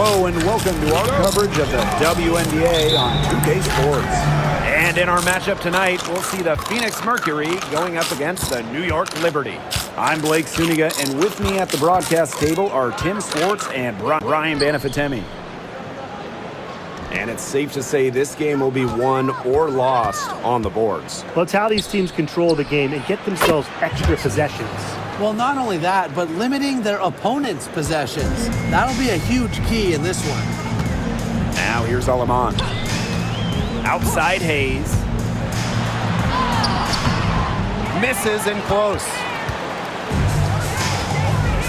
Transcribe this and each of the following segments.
Hello and welcome to our coverage of the WNBA on 2K Sports. And in our matchup tonight, we'll see the Phoenix Mercury going up against the New York Liberty. I'm Blake Suniga, and with me at the broadcast table are Tim Swartz and Brian Banafitemi. And it's safe to say this game will be won or lost on the boards. Well, it's how these teams control the game and get themselves extra possessions. Well, not only that, but limiting their opponent's possessions. That'll be a huge key in this one. Now here's Alaman. Outside Hayes. Misses and close.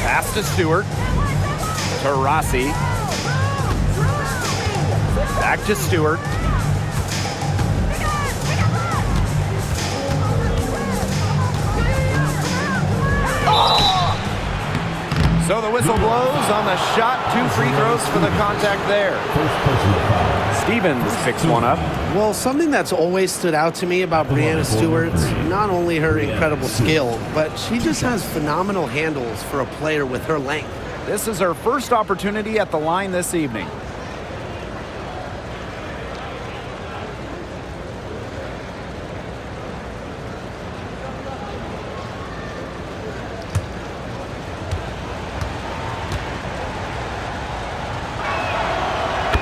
Pass to Stewart. To Rossi. Back to Stewart. So the whistle blows on the shot. 2 free throws for the contact there. Stevens picks one up. Well, something that's always stood out to me about Breanna Stewart, not only her incredible skill, but she just has phenomenal handles for a player with her length. This is her first opportunity at the line this evening.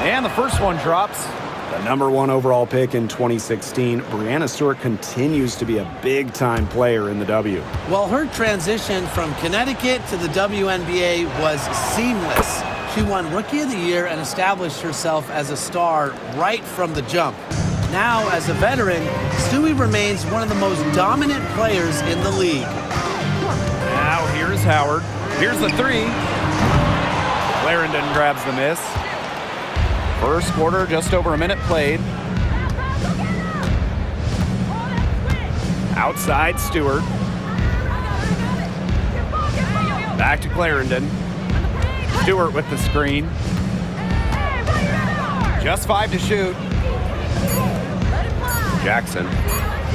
And the first one drops. The number 1 overall pick in 2016, Breanna Stewart continues to be a big-time player in the W. Well, her transition from Connecticut to the WNBA was seamless. She won Rookie of the Year and established herself as a star right from the jump. Now, as a veteran, Stewie remains one of the most dominant players in the league. Now here's Howard. Here's the 3. Clarendon grabs the miss. First quarter, just over a minute played. Outside Stewart. Back to Clarendon. Stewart with the screen. Just 5 to shoot. Jackson.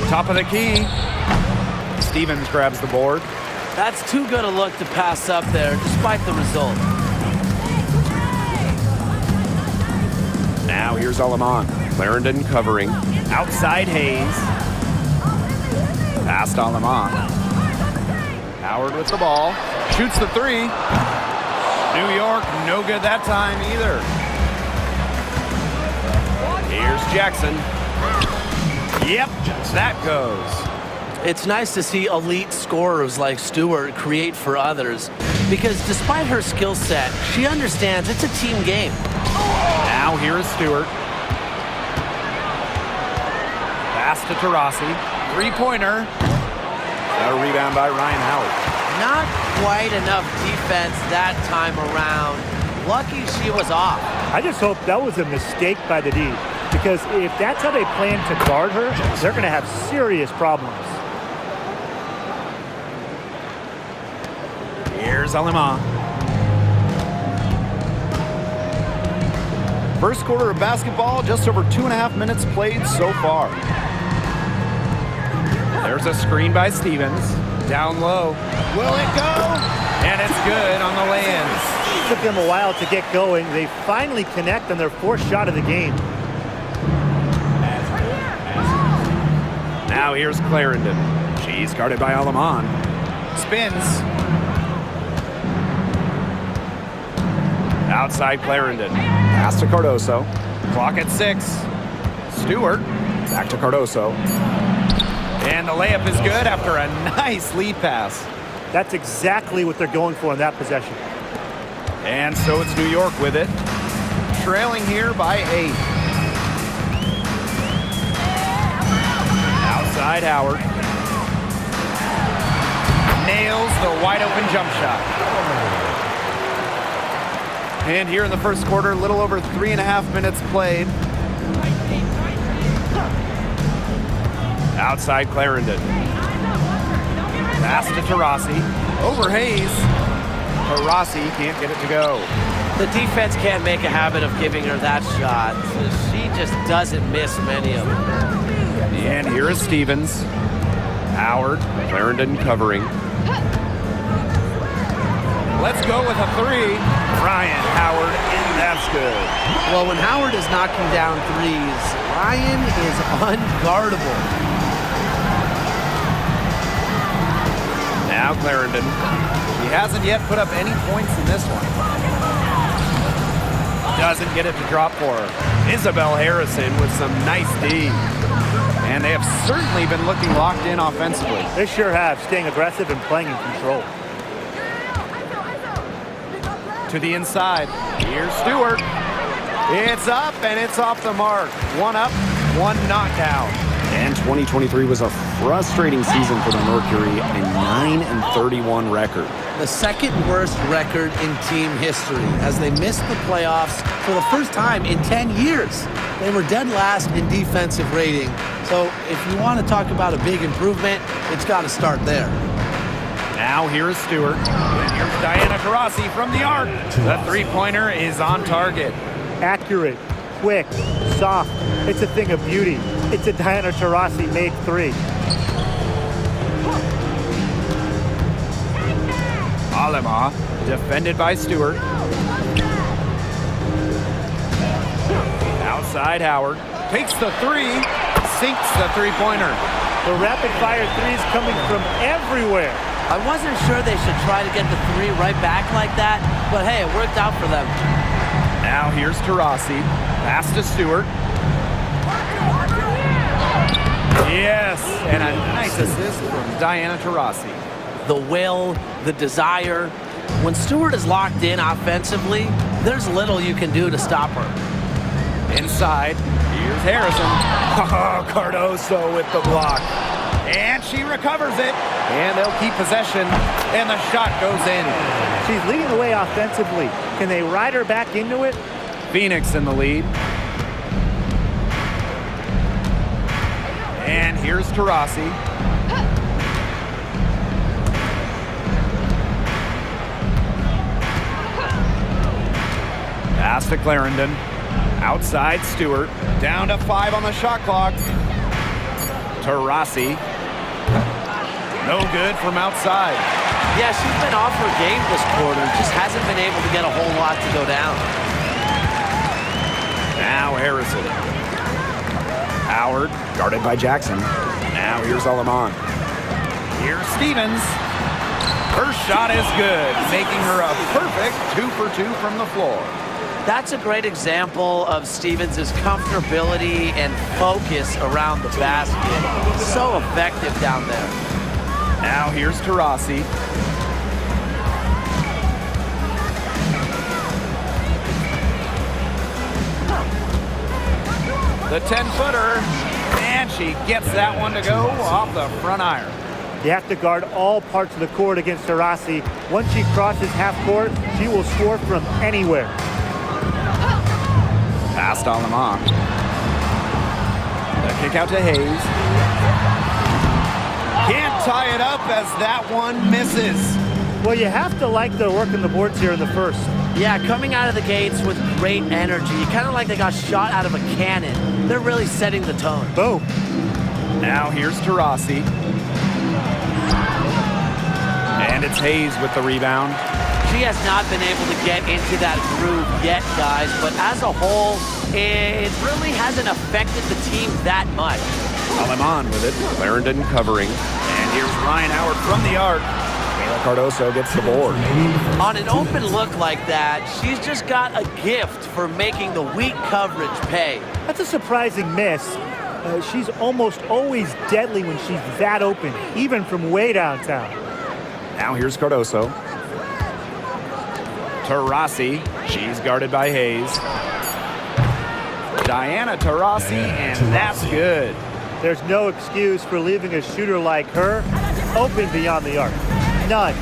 Top of the key. Stevens grabs the board. That's too good a look to pass up there, despite the result. Now here's Alaman. Clarendon covering. Outside Hayes. Past Alaman. Howard with the ball. Shoots the 3. New York, no good that time either. Here's Jackson. Yep, that goes. It's nice to see elite scorers like Stewart create for others, because despite her skill set, she understands it's a team game. Now here is Stewart. Pass to Taurasi. 3-pointer. A rebound by Ryan Howard. Not quite enough defense that time around. Lucky she was off. I just hope that was a mistake by the D, because if that's how they plan to guard her, they're going to have serious problems. Here's Alima. First quarter of basketball, just over 2.5 minutes played so far. There's a screen by Stevens. Down low. Will it go? And it's good on the lay-in. It took them a while to get going. They finally connect on their 4th shot of the game. Now here's Clarendon. She's guarded by Alaman. Spins. Outside Clarendon. Pass to Cardoso. Clock at 6. Stewart. Back to Cardoso. And the layup is good after a nice lead pass. That's exactly what they're going for in that possession. And so it's New York with it. Trailing here by 8. Outside Howard. Nails the wide open jump shot. And here in the first quarter, a little over 3.5 minutes played. Outside Clarendon. Pass to Taurasi. Over Hayes. Taurasi can't get it to go. The defense can't make a habit of giving her that shot. She just doesn't miss many of them. And here is Stevens. Howard. Clarendon covering. Let's go with a 3. Ryan Howard, and that's good. Well, when Howard is knocking down threes, Ryan is unguardable. Now Clarendon. He hasn't yet put up any points in this one. Doesn't get it to drop for her. Isabel Harrison with some nice D. And they have certainly been looking locked in offensively. They sure have, staying aggressive and playing in control. To the inside. Here's Stewart. It's up and it's off the mark. One up, one knockout. And 2023 was a frustrating season for the Mercury, a 9-31 record. The second worst record in team history as they missed the playoffs for the first time in 10 years. They were dead last in defensive rating. So if you want to talk about a big improvement, it's got to start there. Now here is Stewart. And here's Diana Taurasi from the arc. The three-pointer is on target. Accurate, quick, soft. It's a thing of beauty. It's a Diana Taurasi made three. Alema, defended by Stewart. Outside Howard. Takes the three. Sinks the three-pointer. The rapid-fire threes coming from everywhere. I wasn't sure they should try to get the three right back like that, but hey, it worked out for them. Now here's Taurasi. Pass to Stewart. Yes, and a nice assist from Diana Taurasi. The will, the desire. When Stewart is locked in offensively, there's little you can do to stop her. Inside, here's Harrison. Oh, Cardoso with the block. And she recovers it. And they'll keep possession. And the shot goes in. She's leading the way offensively. Can they ride her back into it? Phoenix in the lead. And here's Taurasi. Pass to Clarendon. Outside Stewart. Down to 5 on the shot clock. Taurasi. No good from outside. Yeah, she's been off her game this quarter. Just hasn't been able to get a whole lot to go down. Now Harrison. Howard, guarded by Jackson. Now here's Aleman. Here's Stevens. Her shot is good, making her a perfect 2 for 2 from the floor. That's a great example of Stevens' comfortability and focus around the basket. So effective down there. Now here's Taurasi. The 10-footer, and she gets that one to go off the front iron. You have to guard all parts of the court against Taurasi. Once she crosses half court, she will score from anywhere. Pass to Aleman. The kick out to Hayes. Can't tie it up as that one misses. Well, you have to like their work on the boards here in the first. Yeah, coming out of the gates with great energy. Kind of like they got shot out of a cannon. They're really setting the tone. Boom. Now here's Taurasi. And it's Hayes with the rebound. She has not been able to get into that groove yet, guys, but as a whole, it really hasn't affected the team that much. Aleman with it. Clarendon covering. And here's Ryan Howard from the arc. Kayla Cardoso gets the board. On an open look like that, she's just got a gift for making the weak coverage pay. That's a surprising miss. She's almost always deadly when she's that open, even from way downtown. Now here's Cardoso. Taurasi. She's guarded by Hayes. Diana Taurasi, and that's good. There's no excuse for leaving a shooter like her open beyond the arc. None.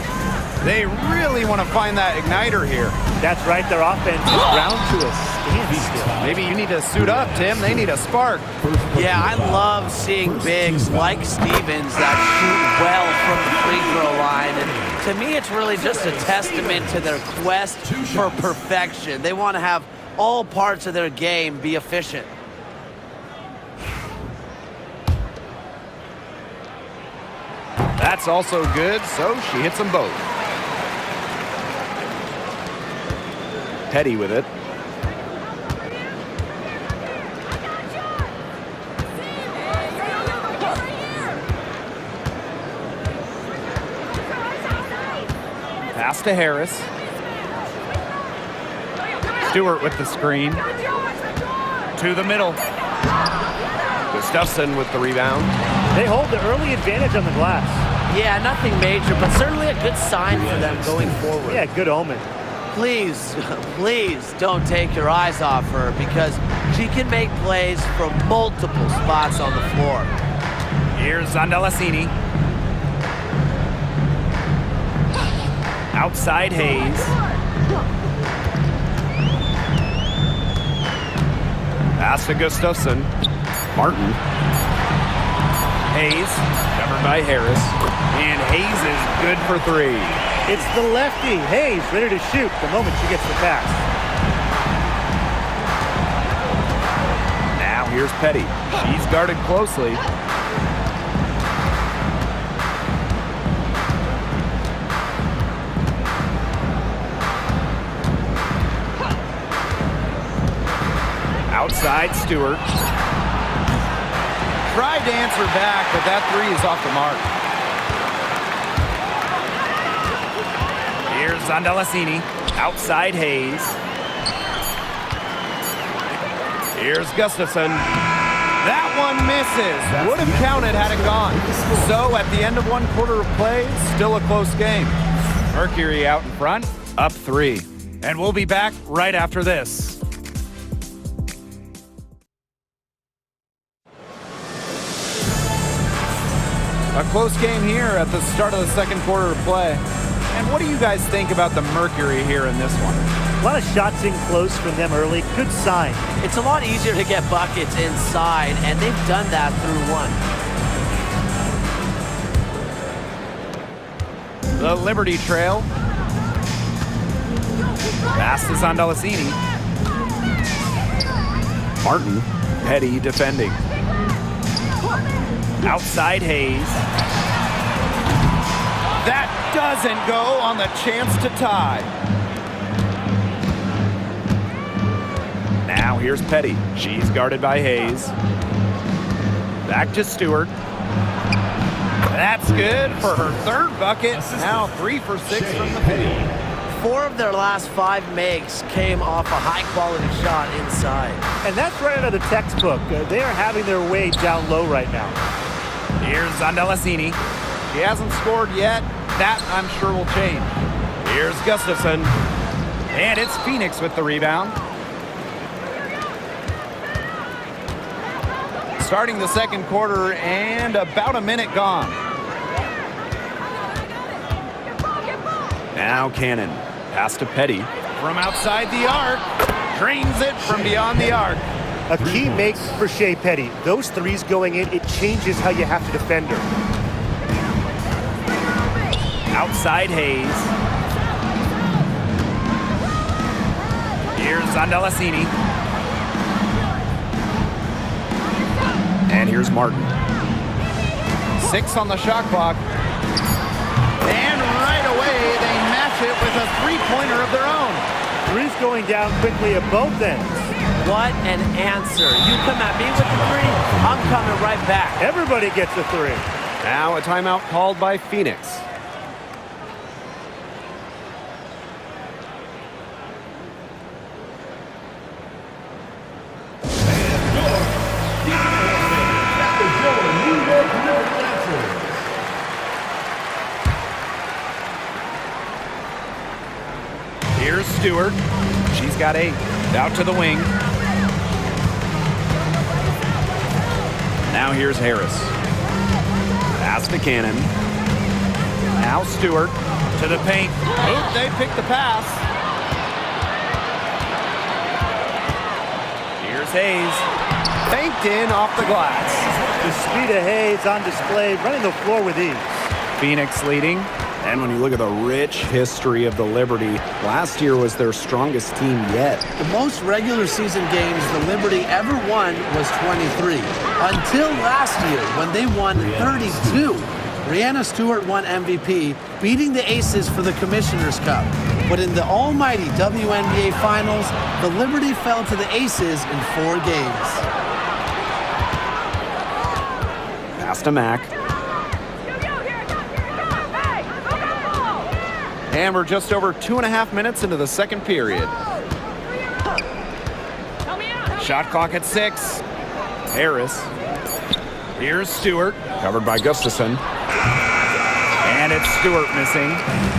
They really want to find that igniter here. That's right, their offense is ground to a standstill. Maybe you need to suit up, Tim. They need a spark. Yeah, I love seeing bigs like Stevens that shoot well from the free throw line. And to me, it's really just a testament to their quest for perfection. They want to have all parts of their game be efficient. That's also good, so she hits them both. Petty with it. Pass to Harris. Stewart with the screen. To the middle. Gustafson with the rebound. They hold the early advantage on the glass. Yeah, nothing major, but certainly a good sign for them going forward. Yeah, good omen. Please, please don't take your eyes off her because she can make plays from multiple spots on the floor. Here's Zondalasini. Outside Hayes. Pass to Gustafson. Martin. Hayes, covered by Harris. And Hayes is good for three. It's the lefty, Hayes, ready to shoot the moment she gets the pass. Now here's Petty. She's guarded closely. Outside Stewart. Tried to answer back, but that three is off the mark. Here's Zondalasini. Outside Hayes. Here's Gustafson. That one misses. Would have counted had it gone. So at the end of one quarter of play, still a close game. Mercury out in front, up 3. And we'll be back right after this. A close game here at the start of the second quarter of play. And what do you guys think about the Mercury here in this one? A lot of shots in close from them early. Good sign. It's a lot easier to get buckets inside, and they've done that through one. The Liberty trail. Pass to Zondalasini. Martin. Petty defending. Outside Hayes. That doesn't go on the chance to tie. Now here's Petty. She's guarded by Hayes. Back to Stewart. That's good for her third bucket. Now 3 for 6 from the field. 4 of their last 5 makes came off a high-quality shot inside. And that's right out of the textbook. They are having their way down low right now. Here's Zondalasini. She hasn't scored yet. That, I'm sure, will change. Here's Gustafson. And it's Phoenix with the rebound. Starting the second quarter and about a minute gone. Now Cannon. Pass to Petty. From outside the arc. Drains it from beyond the arc. A key make for Shea Petty. Those threes going in, it changes how you have to defend her. Outside Hayes. Here's Zondalasini. And here's Martin. 6 on the shot clock. And right away, they match it with a three-pointer of their own. Threes going down quickly at both ends. What an answer. You come at me with the 3, I'm coming right back. Everybody gets a 3. Now a timeout called by Phoenix. Here's Stewart. She's got 8. Out to the wing. Now here's Harris. Pass to Cannon. Now Stewart to the paint. Oop, they picked the pass. Here's Hayes. Banked in off the glass. The speed of Hayes on display, running the floor with ease. Phoenix leading. And when you look at the rich history of the Liberty, last year was their strongest team yet. The most regular season games the Liberty ever won was 23. Until last year when they won 32. Breanna Stewart won MVP, beating the Aces for the Commissioner's Cup. But in the almighty WNBA Finals, the Liberty fell to the Aces in 4 games. Pass to Mack. And we're just over 2.5 minutes into the second period. Shot clock at 6. Harris. Here's Stewart, covered by Gustafson. And it's Stewart missing.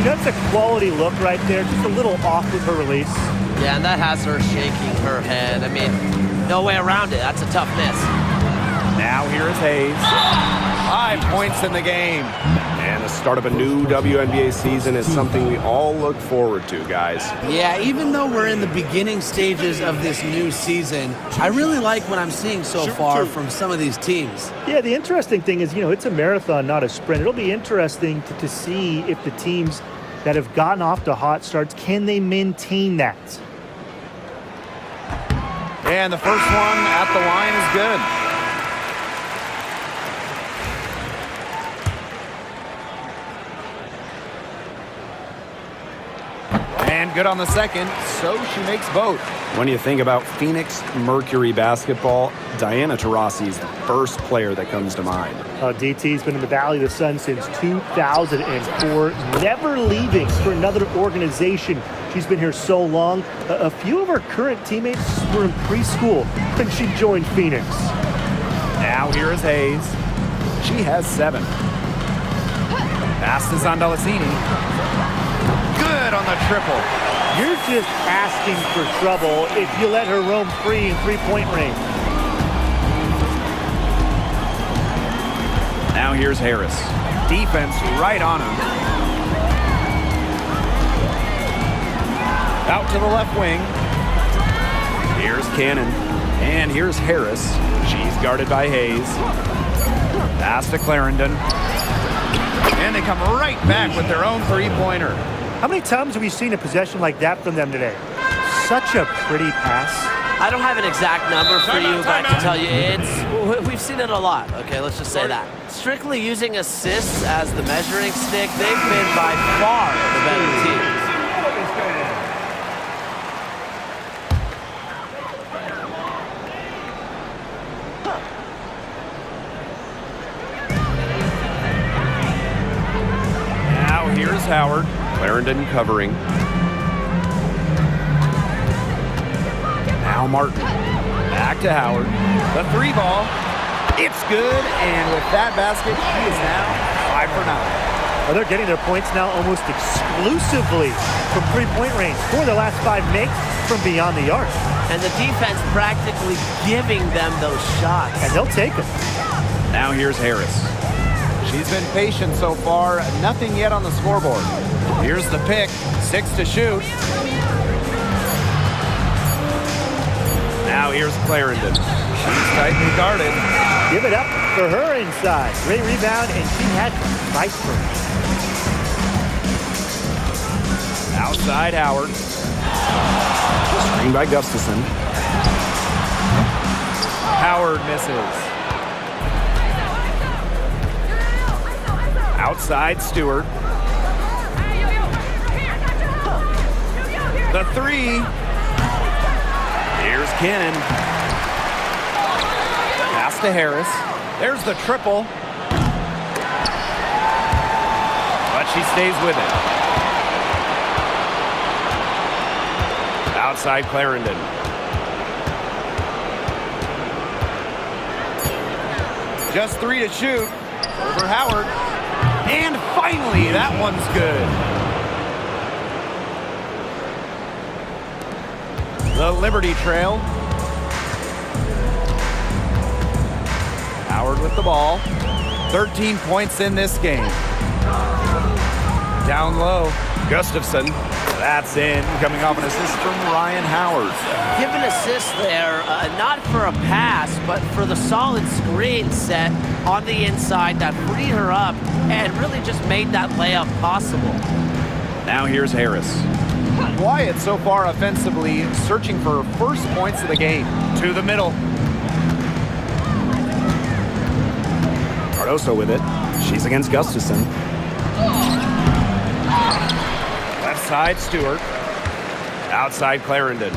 That's a quality look right there. Just a little off with her release. Yeah, and that has her shaking her head. I mean, no way around it. That's a tough miss. Now here is Hayes. 5 points in the game. And the start of a new WNBA season is something we all look forward to, guys. Yeah, even though we're in the beginning stages of this new season, I really like what I'm seeing so far from some of these teams. Yeah, the interesting thing is, it's a marathon, not a sprint. It'll be interesting to see if the teams that have gotten off to hot starts, can they maintain that? And the first one at the line is good. And good on the second, so she makes both. When you think about Phoenix Mercury basketball, Diana Taurasi's the first player that comes to mind. DT's been in the Valley of the Sun since 2004, never leaving for another organization. She's been here so long. A few of her current teammates were in preschool when she joined Phoenix. Now here is Hayes. She has 7. Pass is on Dallasini. Good on the triple. You're just asking for trouble if you let her roam free in three-point range. Now here's Harris. Defense right on him. Out to the left wing. Here's Cannon. And here's Harris. She's guarded by Hayes. Pass to Clarendon. And they come right back with their own three-pointer. How many times have we seen a possession like that from them today? Such a pretty pass. I don't have an exact number for you, but I can tell you we've seen it a lot. Okay, let's just say that. Strictly using assists as the measuring stick, they've been by far the better team. Now here's Howard. Clarendon covering. Now Martin. Back to Howard. The 3-ball. It's good, and with that basket, she is now 5 for 9. Well, they're getting their points now almost exclusively from three-point range. 4 of their last 5 makes from beyond the arc. And the defense practically giving them those shots. And they'll take them. Now here's Harris. She's been patient so far. Nothing yet on the scoreboard. Here's the pick. 6 to shoot. Now here's Clarendon. She's tightly guarded. Give it up for her inside. Great rebound, and she had to fight for it. Outside Howard. Screen by Gustafson. Howard misses. Outside Stewart. The 3. Here's Cannon. Pass to Harris. There's the triple. But she stays with it. Outside Clarendon. Just 3 to shoot. Over Howard. And finally, that one's good. The Liberty trail. Howard with the ball. 13 points in this game. Down low. Gustafson. That's in. Coming off an assist from Ryan Howard. Give an assist there, not for a pass, but for the solid screen set on the inside that freed her up and really just made that layup possible. Now here's Harris. Quiet so far offensively, searching for first points of the game. To the middle. Cardoso with it. She's against Gustafson. Left side, Stewart. Outside, Clarendon.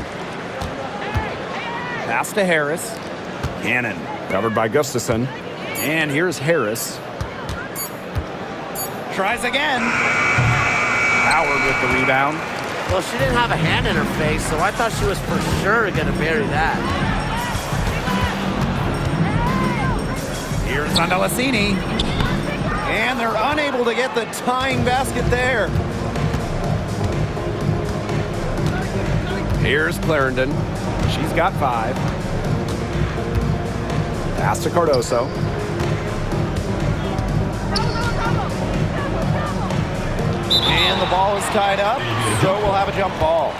Pass to Harris. Cannon, covered by Gustafson. And here's Harris. Tries again. Howard with the rebound. Well, she didn't have a hand in her face, so I thought she was for sure going to bury that. Here's Andalasini. And they're unable to get the tying basket there. Here's Clarendon. She's got 5. Pass to Cardoso. And the ball is tied up, so we'll have a jump ball.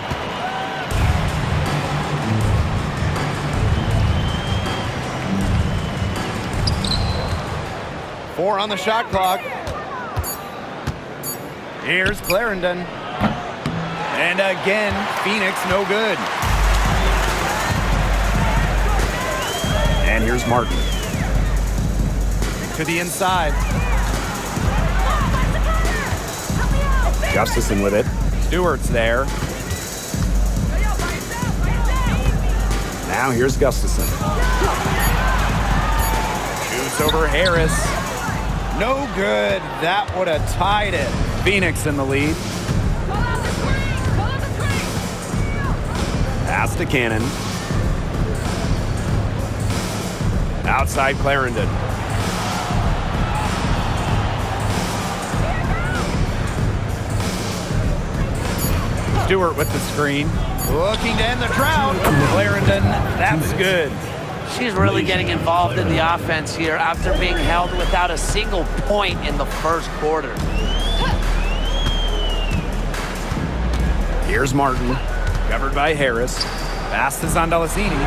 Four on the shot clock. Here's Clarendon. And again, Phoenix no good. And here's Martin. To the inside. Gustafson with it. Stewart's there. Now here's Gustafson. Shoots over Harris. No good. That would have tied it. Phoenix in the lead. Pass to Cannon. Outside Clarendon. Stewart with the screen. Looking to end the drought. Clarendon, that's good. She's really getting involved in the offense here after being held without a single point in the first quarter. Here's Martin, covered by Harris. Pass to Zandalasini.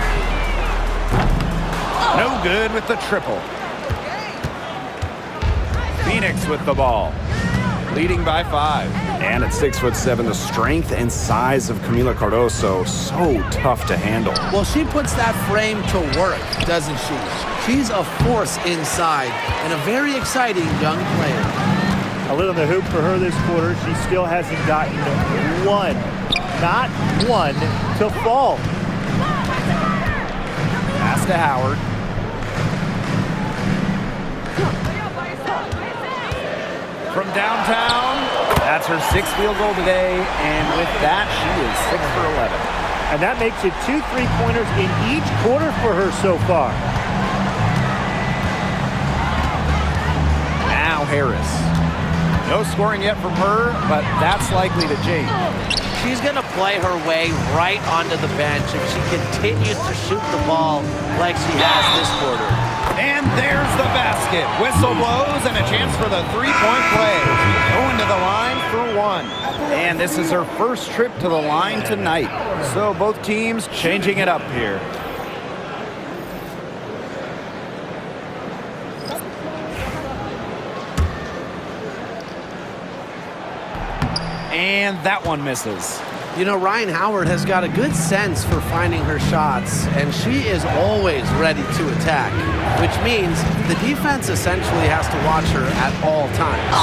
No good with the triple. Phoenix with the ball, leading by 5. And at 6'7", the strength and size of Camila Cardoso, so tough to handle. Well, she puts that frame to work, doesn't she? She's a force inside and a very exciting young player. A little on the hoop for her this quarter. She still hasn't gotten one, not one, to fall. Pass to Howard. From downtown, that's her 6th field goal today, and with that, she is 6 for 11. And that makes it 2 3-pointers in each quarter for her so far. Now Harris. No scoring yet from her, but that's likely to change. She's going to play her way right onto the bench if she continues to shoot the ball like she has this quarter. And there's the basket. Whistle blows and a chance for the 3-point play. Going to the line for 1. And this is her first trip to the line tonight. So both teams changing it up here. And that one misses. You know, Ryan Howard has got a good sense for finding her shots, and she is always ready to attack, which means the defense essentially has to watch her at all times.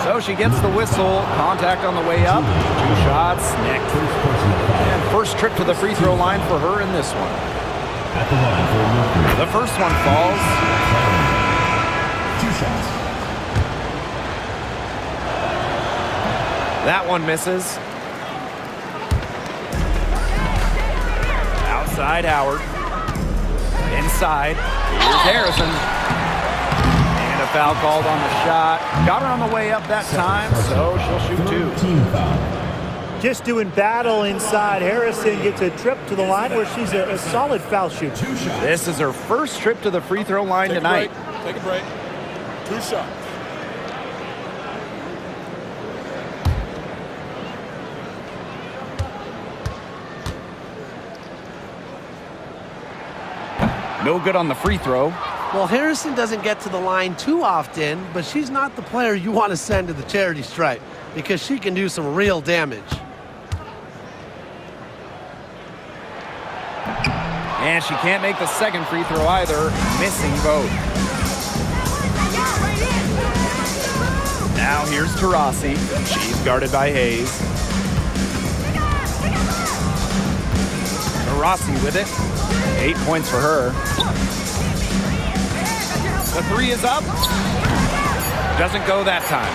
So she gets the whistle, contact on the way up, 2 shots, next. And first trip to the free throw line for her in this one. The first one falls. 2 shots. That one misses. Outside Howard. Inside. Here's Harrison. And a foul called on the shot. Got her on the way up that time, so she'll shoot 2. Team foul. Just doing battle inside. Harrison gets a trip to the line where she's a solid foul shooter. 2 shots. This is her first trip to the free throw line tonight. Take a break. 2 shots. No good on the free throw. Well, Harrison doesn't get to the line too often, but she's not the player you want to send to the charity stripe because she can do some real damage. And she can't make the second free throw either, missing both. Now here's Taurasi. She's guarded by Hayes. Taurasi with it. 8 points for her. The 3 is up. Doesn't go that time.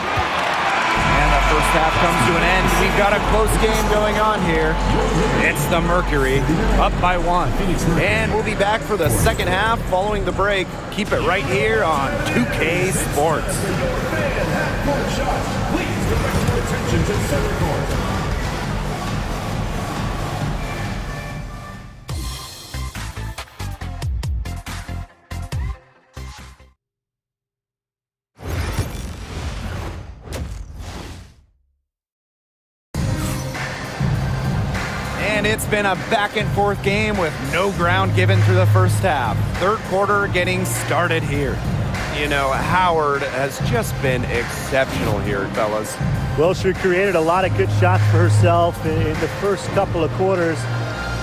And the First half comes to an end. We've got a close game going on here. It's the Mercury up by 1. And we'll be back for the second half following the break. Keep it right here on 2K Sports. Please direct your attention to center court. And it's been a back-and-forth game with no ground given through the first half. Third quarter getting started here. You know, Howard has just been exceptional here, fellas. Well, she created a lot of good shots for herself in the first couple of quarters,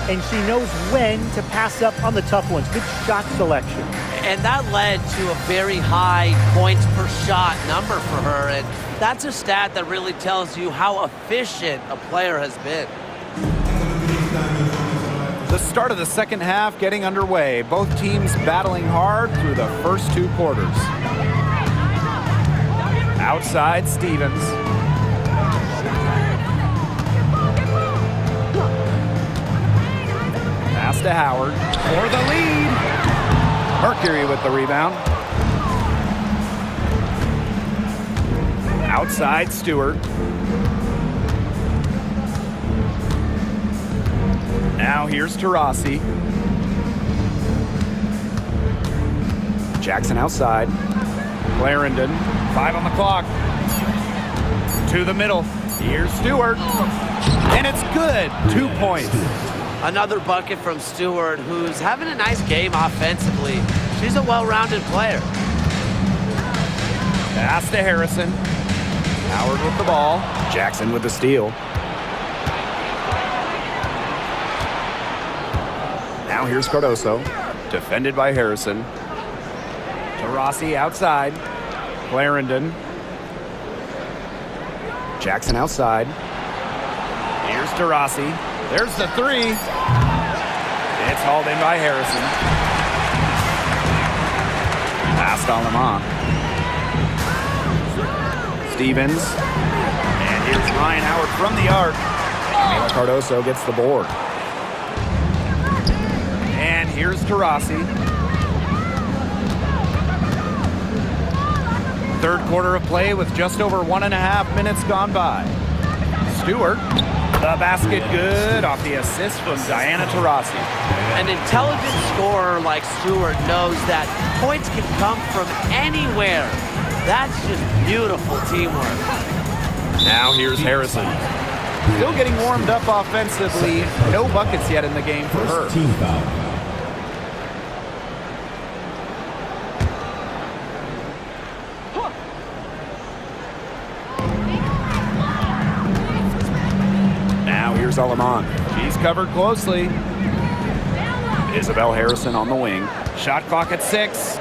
and she knows when to pass up on the tough ones. Good shot selection. And that led to a very high points per shot number for her. And that's a stat that really tells you how efficient a player has been. The start of the second half getting underway. Both teams battling hard through the first 2 quarters. Outside, Stevens. Pass to Howard for the lead. Mercury with the rebound. Outside, Stewart. Now here's Taurasi. Jackson outside. Clarendon, 5 on the clock. To the middle. Here's Stewart. And it's good. 2 points. Another bucket from Stewart, who's having a nice game offensively. She's a well-rounded player. Pass to Harrison. Howard with the ball. Jackson with the steal. Now here's Cardoso, defended by Harrison. Taurasi outside. Clarendon. Jackson outside. Here's Taurasi. There's the 3. It's hauled in by Harrison. Passed on Lamont. Stevens. And here's Ryan Howard from the arc. Camila Cardoso gets the board. And here's Taurasi. Third quarter of play with just over 1.5 minutes gone by. Stewart, the basket good off the assist from Diana Taurasi. An intelligent scorer like Stewart knows that points can come from anywhere. That's just beautiful teamwork. Now here's Harrison. Still getting warmed up offensively. No buckets yet in the game for her. Team foul. Now here's Alamont. She's covered closely. Isabel Harrison on the wing. Shot clock at 6.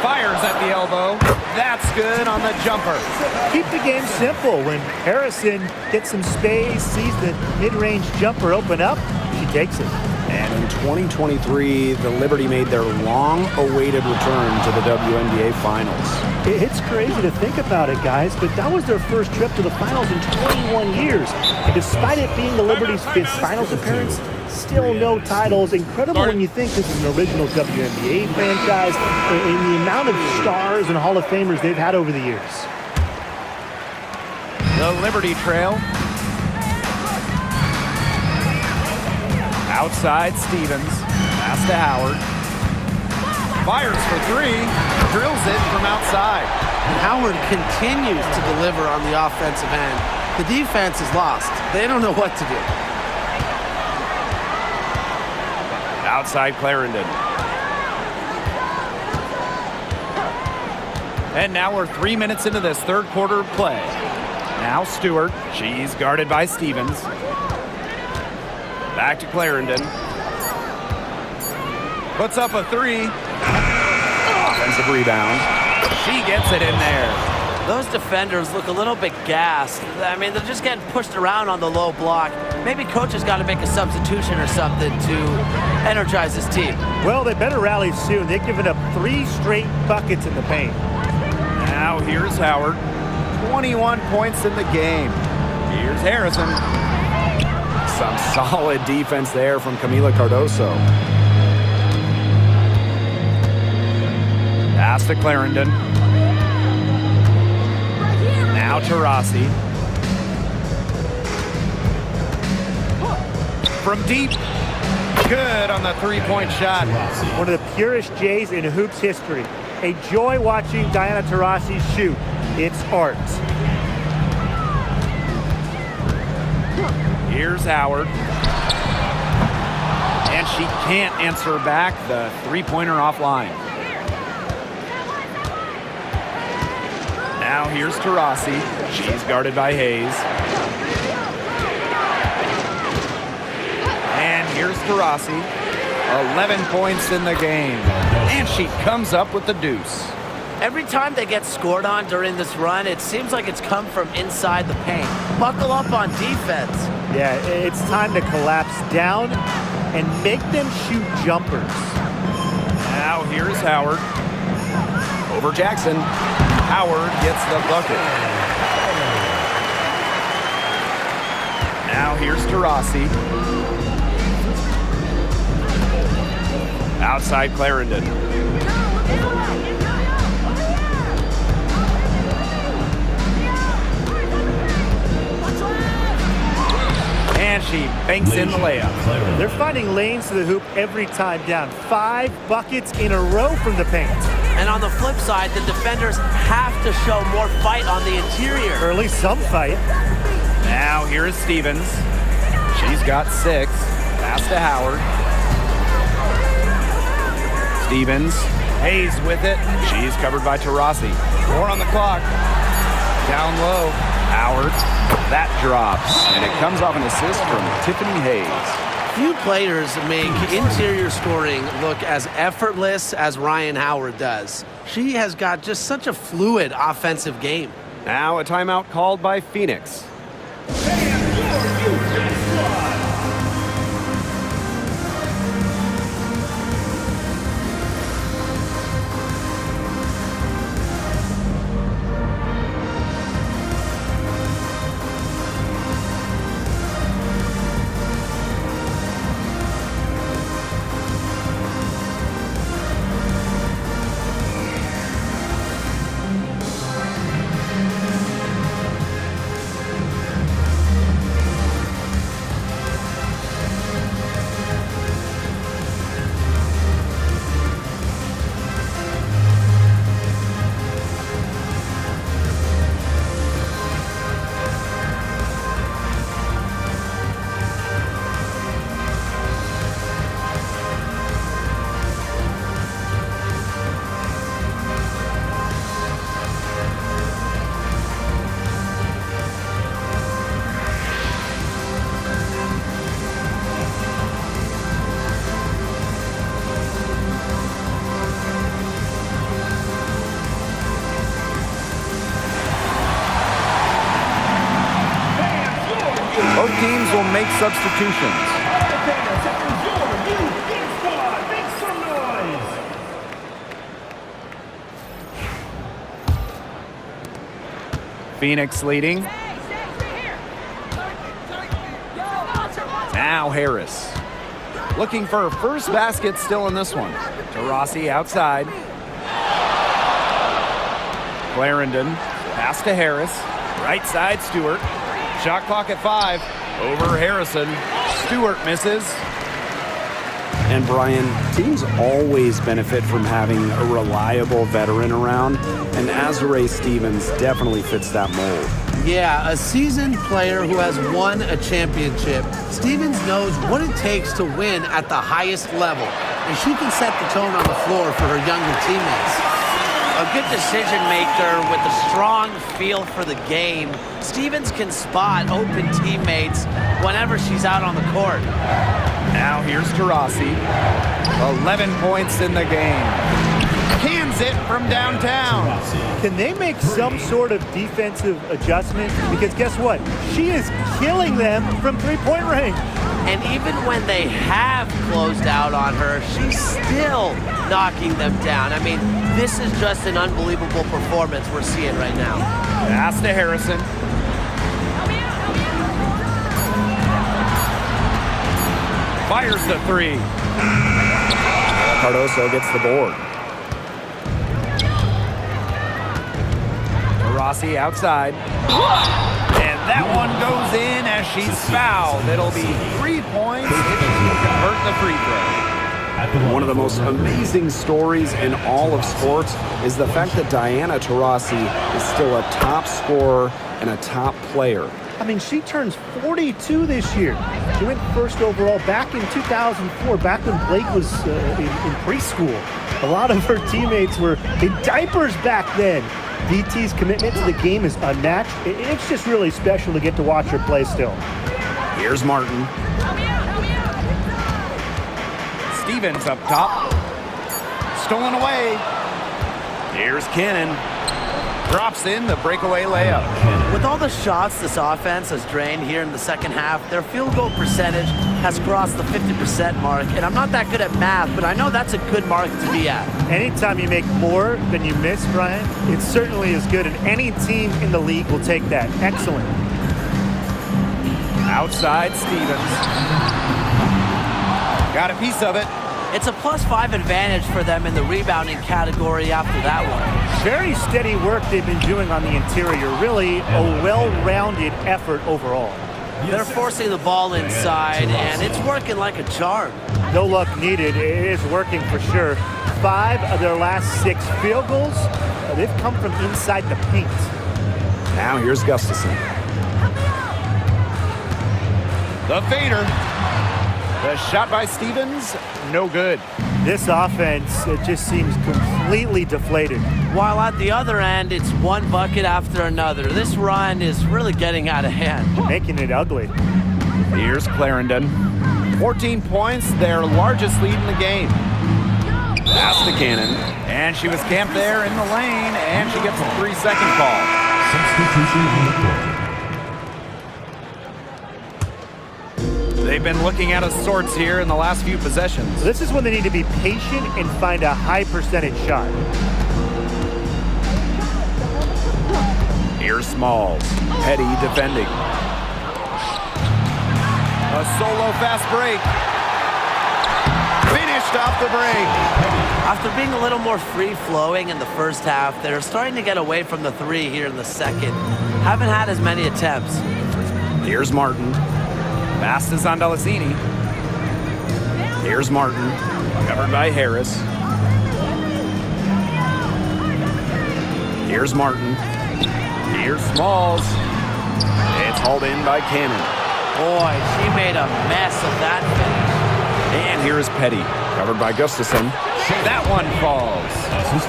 Fires at the elbow. That's good on the jumper. Keep the game simple. When Harrison gets some space, sees the mid-range jumper open up, she takes it. And in 2023, the Liberty made their long-awaited return to the WNBA Finals. It's crazy to think about it, guys, but that was their first trip to the finals in 21 years. And despite it being the Liberty's 5th finals appearance, still no titles. Incredible when you think this is an original WNBA franchise and the amount of stars and Hall of Famers they've had over the years. The Liberty trail. Outside, Stevens. Pass to Howard. Fires for 3. Drills it from outside. And Howard continues to deliver on the offensive end. The defense is lost. They don't know what to do. Outside, Clarendon. And now we're 3 minutes into this third quarter of play. Now Stewart. She's guarded by Stevens. Back to Clarendon. Puts up a 3. Offensive rebound. She gets it in there. Those defenders look a little bit gassed. I mean, they're just getting pushed around on the low block. Maybe coach has got to make a substitution or something to energize his team. Well, they better rally soon. They've given up 3 straight buckets in the paint. Now here's Howard. 21 points in the game. Here's Harrison. Some solid defense there from Camila Cardoso. Pass to Clarendon. Now Taurasi. From deep. Good on the three-point shot. One of the purest Jays in hoops history. A joy watching Diana Taurasi shoot. It's art. Here's Howard. And she can't answer back the three-pointer offline. Now here's Taurasi. She's guarded by Hayes. And here's Taurasi. 11 points in the game. And she comes up with the deuce. Every time they get scored on during this run, it seems like it's come from inside the paint. Buckle up on defense. Yeah, it's time to collapse down and make them shoot jumpers. Now here's Howard. Over Jackson. Howard gets the bucket. Now here's Taurasi. Outside Clarendon. And she banks in the layup. They're finding lanes to the hoop every time down. 5 buckets in a row from the paint. And on the flip side, the defenders have to show more fight on the interior. Or at least some fight. Now here is Stevens. She's got 6. Pass to Howard. Stevens. Hayes with it. She's covered by Taurasi. 4 on the clock. Down low. Howard. That drops. And it comes off an assist from Tiffany Hayes. Few players make interior scoring look as effortless as Ryan Howard does. She has got just such a fluid offensive game. Now a timeout called by Phoenix. Both teams will make substitutions. Phoenix leading. Now Harris. Looking for her first basket still in this one. Taurasi outside. Clarendon. Pass to Harris. Right side Stewart. Shot clock at 5. Over Harrison. Stewart misses. And Brian, teams always benefit from having a reliable veteran around, and Azurá Stevens definitely fits that mold. Yeah, a seasoned player who has won a championship. Stevens knows what it takes to win at the highest level, and she can set the tone on the floor for her younger teammates. A good decision maker with a strong feel for the game. Stevens can spot open teammates whenever she's out on the court. Now here's Taurasi. 11 points in the game. Cans it from downtown. Can they make some sort of defensive adjustment? Because guess what? She is killing them from three-point range. And even when they have closed out on her, she's still knocking them down. I mean, this is just an unbelievable performance we're seeing right now. Pass to Harrison. Fires the three. Cardoso gets the board. Rossi outside. And that one goes in as she's fouled. It'll be 3 points if she can convert the free throw. One of the most amazing stories in all of sports is the fact that Diana Taurasi is still a top scorer and a top player. I mean, she turns 42 this year. She went first overall back in 2004, back when Blake was in preschool. A lot of her teammates were in diapers back then. DT's commitment to the game is unmatched. It's just really special to get to watch her play still. Here's Martin. Stevens up top. Stolen away. Here's Cannon. Drops in the breakaway layup. With all the shots this offense has drained here in the second half, their field goal percentage has crossed the 50% mark. And I'm not that good at math, but I know that's a good mark to be at. Anytime you make more than you miss, Brian, it certainly is good, and any team in the league will take that. Excellent. Outside Stevens. Got a piece of it. It's a +5 advantage for them in the rebounding category after that one. Very steady work they've been doing on the interior. Really a well-rounded effort overall. They're forcing the ball inside, and it's working like a charm. No luck needed. It is working for sure. 5 of their last 6 field goals, they've come from inside the paint. Now here's Gustafson. The fader. The shot by Stevens, no good. This offense, it just seems completely deflated. While at the other end, it's one bucket after another. This run is really getting out of hand. Making it ugly. Here's Clarendon. 14 points, their largest lead in the game. Pass to Cannon. And she was camped there in the lane, and she gets a 3-second call. Substitution on the court. They've been looking out of sorts here in the last few possessions. This is when they need to be patient and find a high percentage shot. Here's Smalls. Petty defending. A solo fast break. Finished off the break. After being a little more free-flowing in the first half, they're starting to get away from the three here in the second. Haven't had as many attempts. Here's Martin. Pass to Zondalacini. Here's Martin. Covered by Harris. Here's Martin. Here's Smalls. It's hauled in by Cannon. Boy, she made a mess of that finish. And here's Petty. Covered by Gustafson. That one falls.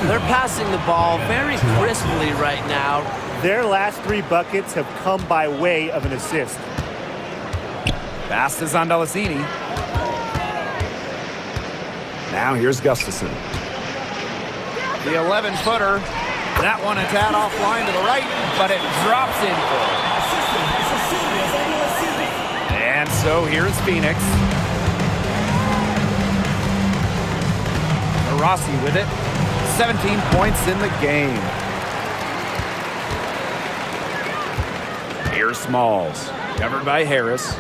They're passing the ball very crisply right now. Their last 3 buckets have come by way of an assist. Pass to Zondalacini. Now here's Gustafson. The 11-footer. That one a tad offline to the right, but it drops in for it. And so here's Phoenix. Rossi with it. 17 points in the game. Here's Smalls. Covered by Harris.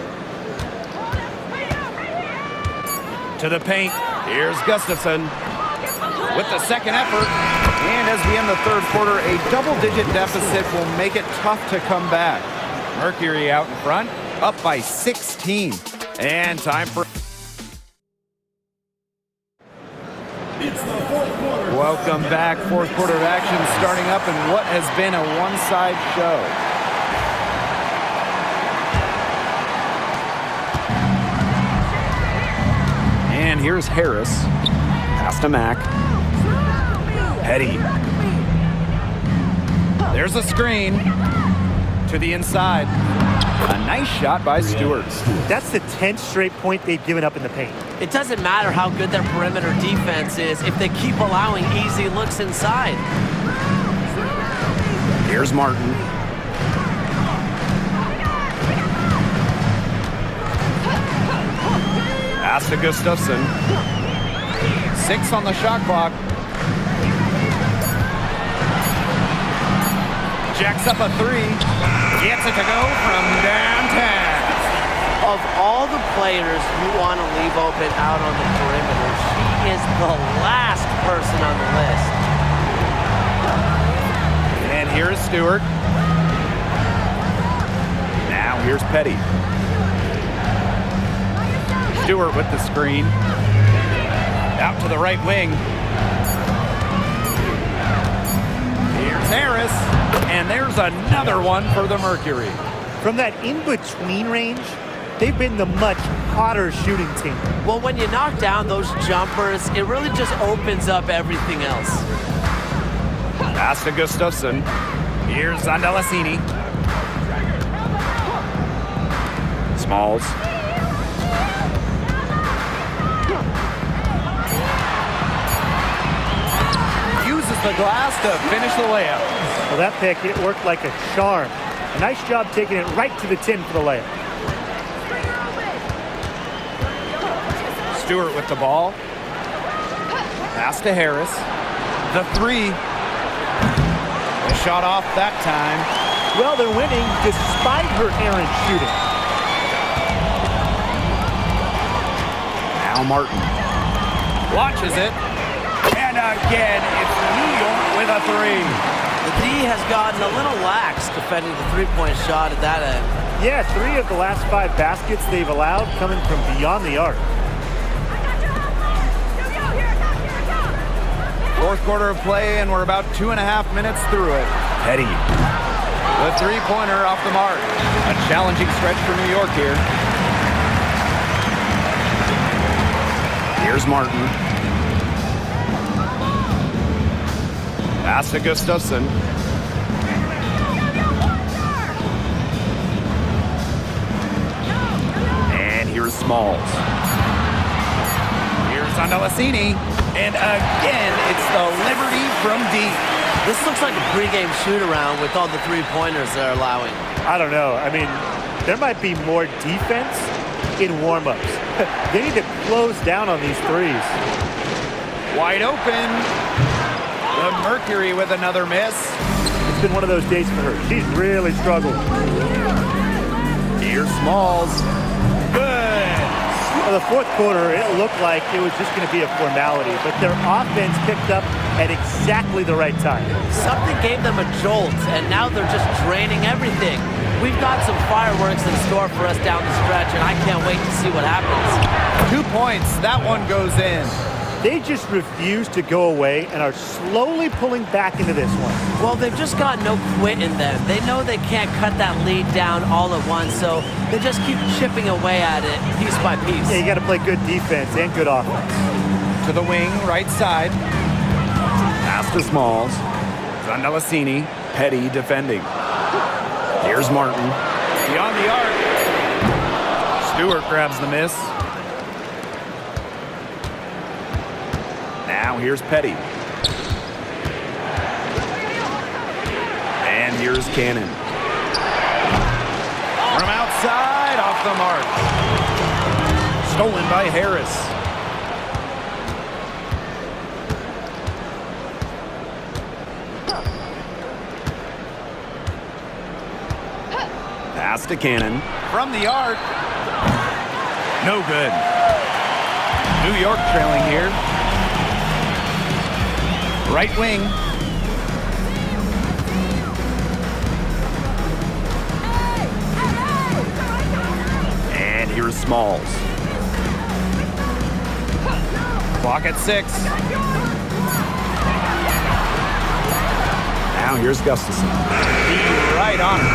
To the paint. Here's Gustafson with the second effort. And as we end the third quarter, a double-digit deficit will make it tough to come back. Mercury out in front, up by 16. And time for... Welcome back. Fourth quarter of action starting up in what has been a one-side show. And here's Harris. Pass to Mack. Petty. There's a screen to the inside. A nice shot by Stewart. That's the 10th straight point they've given up in the paint. It doesn't matter how good their perimeter defense is if they keep allowing easy looks inside. Here's Martin. Pass to Gustafson. 6 on the shot clock. Jacks up a 3. Gets it to go from downtown. Of all the players you want to leave open out on the perimeter, she is the last person on the list. And here's Stewart. Now here's Petty. Stewart with the screen. Out to the right wing. Here's Harris. And there's another one for the Mercury. From that in-between range, they've been the much hotter shooting team. Well, when you knock down those jumpers, it really just opens up everything else. Pass to Gustafson. Here's Zandalasini. Smalls. Uses the glass to finish the layup. Well, that pick, it worked like a charm. A nice job taking it right to the tin for the layup. Stewart with the ball. Pass to Harris. The 3. The shot off that time. Well, they're winning despite her errant shooting. Now Martin. Watches it. And again, it's New York with a 3. The D has gotten a little lax defending the three-point shot at that end. Yeah, 3 of the last 5 baskets they've allowed coming from beyond the arc. Fourth quarter of play, and we're about 2.5 minutes through it. Petty. The three-pointer off the mark. A challenging stretch for New York here. Here's Martin. Pass to Gustafson. And here's Smalls. Here's Zandalasini. And again, it's the Liberty from deep. This looks like a pregame shoot-around with all the three-pointers they're allowing. I don't know. I mean, there might be more defense in warm-ups. They need to close down on these threes. Wide open. The Mercury with another miss. It's been one of those days for her. She's really struggled. Here's Smalls. Good. Well, the fourth quarter, it looked like it was just going to be a formality, but their offense picked up at exactly the right time. Something gave them a jolt, and now they're just draining everything. We've got some fireworks in store for us down the stretch, and I can't wait to see what happens. 2 points. That one goes in. They just refuse to go away and are slowly pulling back into this one. Well, they've just got no quit in them. They know they can't cut that lead down all at once, so they just keep chipping away at it piece by piece. Yeah, you got to play good defense and good offense. To the wing, right side. Pass to Smalls. Zandalasini. Petty defending. Here's Martin. Beyond the arc. Stewart grabs the miss. Now here's Petty. And here's Cannon. From outside, off the mark. Stolen by Harris. Pass to Cannon. From the arc. No good. New York trailing here. Right wing. And here's Smalls. Clock at 6. Now here's Gustafson. Be right on her.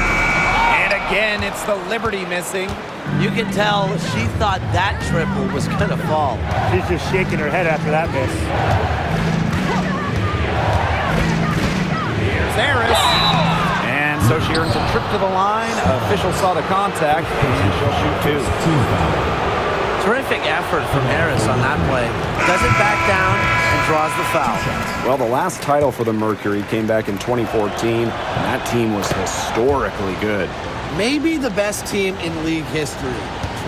And again, it's the Liberty missing. You can tell she thought that triple was going to fall. She's just shaking her head after that miss. Harris. And so She earns a trip to the line. Official saw the contact, and she'll shoot 2. Team foul. Terrific effort from Harris on that play. Doesn't back down and draws the foul. Well, the last title for the Mercury came back in 2014, and that team was historically good. Maybe the best team in league history.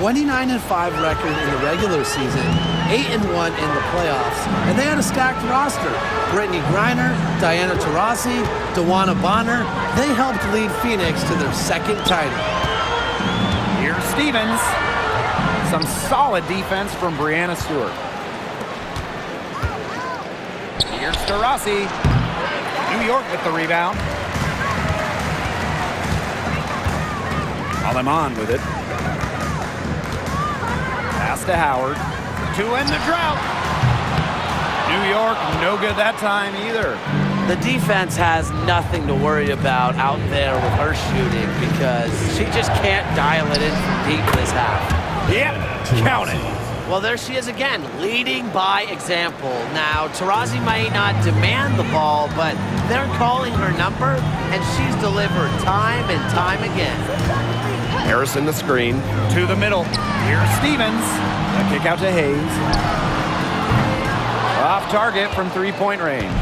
29-5 record in the regular season, 8-1 in the playoffs, and they had a stacked roster. Brittany Griner, Diana Taurasi, Dawana Bonner, they helped lead Phoenix to their second title. Here's Stevens. Some solid defense from Brianna Stewart. Here's Taurasi. New York with the rebound. Aleman with it. Pass to Howard. To end the drought. New York, no good that time either. The defense has nothing to worry about out there with her shooting because she just can't dial it in from deep this half. Yep, count it. Well, there she is again, leading by example. Now, Taurasi might not demand the ball, but they're calling her number, and she's delivered time and time again. Harrison the screen. To the middle. Here's Stevens. A kick out to Hayes. Off target from three-point range.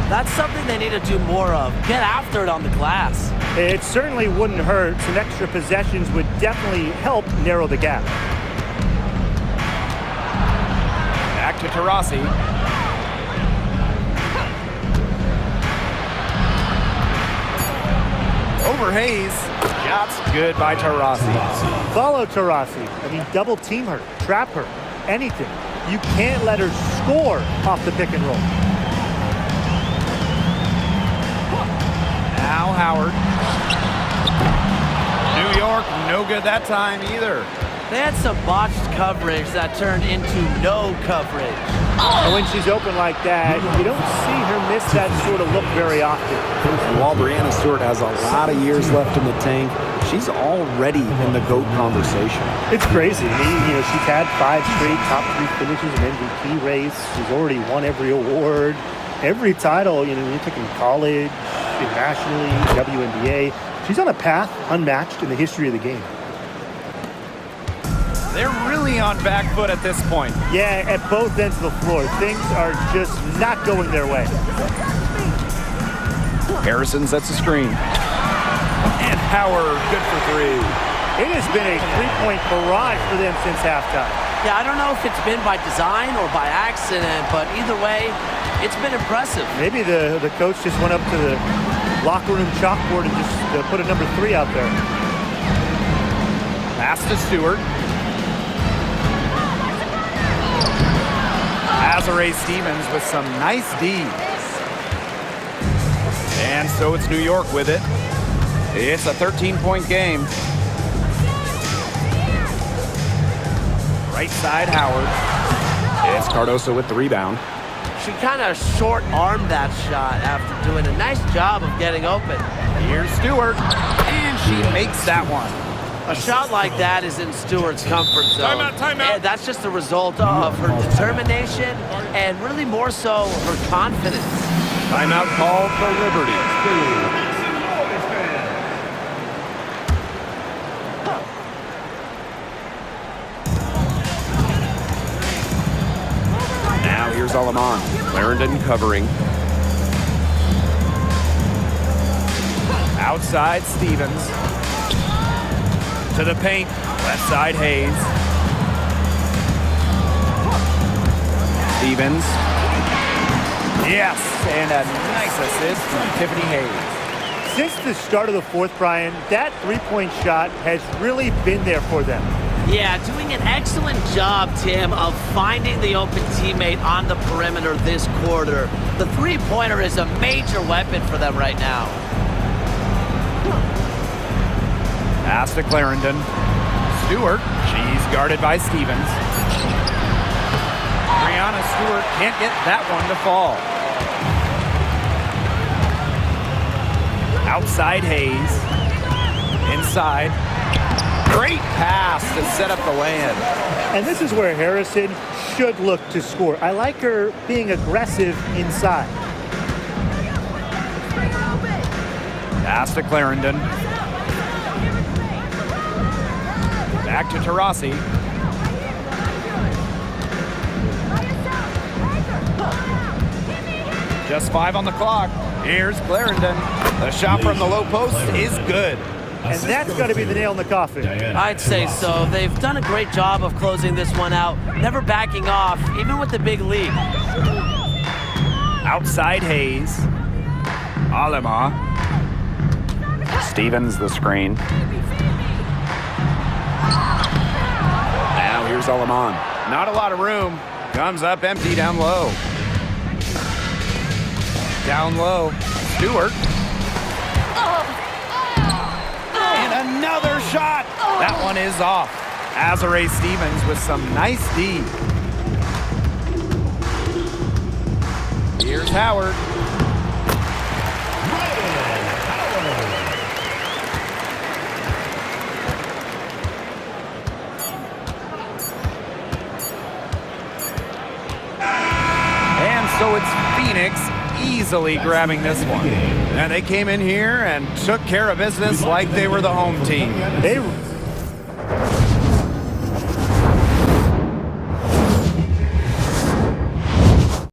That's something they need to do more of. Get after it on the glass. It certainly wouldn't hurt. Some extra possessions would definitely help narrow the gap. Back to Taurasi. Over Hayes. Shots good by Taurasi. Follow Taurasi. I mean, double team her, trap her, anything. You can't let her score off the pick and roll. Now Howard. New York, no good that time either. They had some botched coverage that turned into no coverage. And when she's open like that, you don't see her miss that sort of look very often. And while Brianna Stewart has a lot of years left in the tank, she's already in the GOAT conversation. It's crazy. I mean, you know, she's had 5 straight top 3 finishes in MVP race. She's already won every award, every title. You know, you're taking college, nationally, WNBA. She's on a path unmatched in the history of the game. They're really on back foot at this point. Yeah, at both ends of the floor. Things are just not going their way. Harrison sets a screen. And Howard, good for 3. It has been a 3-point barrage for them since halftime. Yeah, I don't know if it's been by design or by accident, but either way, it's been impressive. Maybe the coach just went up to the locker room chalkboard and just put a number 3 out there. Pass to Stewart. Azure Stevens with some nice D. And so it's New York with it. It's a 13-point game. Right side, Howard. It's Cardoso with the rebound. She kind of short-armed that shot after doing a nice job of getting open. Here's Stewart. And she makes that one. A shot like that is in Stewart's comfort zone. Timeout. And that's just a result of her determination and really more so her confidence. Timeout called for Liberty. Now here's Aleman. Clarendon covering. Outside Stevens. To the paint. Left side Hayes. Stevens. Yes, and a nice assist from Tiffany Hayes. Since the start of the fourth, Brian, that 3-point shot has really been there for them. Yeah, doing an excellent job, Tim, of finding the open teammate on the perimeter this quarter. The three-pointer is a major weapon for them right now. Pass to Clarendon. Stewart. She's guarded by Stevens. Brianna Stewart can't get that one to fall. Outside Hayes. Inside. Great pass to set up the land. And this is where Harrison should look to score. I like her being aggressive inside. Pass to Clarendon. Back to Taurasi. Just 5 on the clock. Here's Clarendon. The shot from the low post is good. And that's got to be the nail in the coffin. I'd say so. They've done a great job of closing this one out, never backing off, even with the big lead. Outside Hayes. Alema. Stevens the screen. Now here's Aleman. Not a lot of room. Comes up empty down low. Down low. Stewart. And another shot. That one is off. Azare Stevens with some nice D. Here's Howard. And so it's Phoenix easily grabbing this one. And they came in here and took care of business like they were the home team. They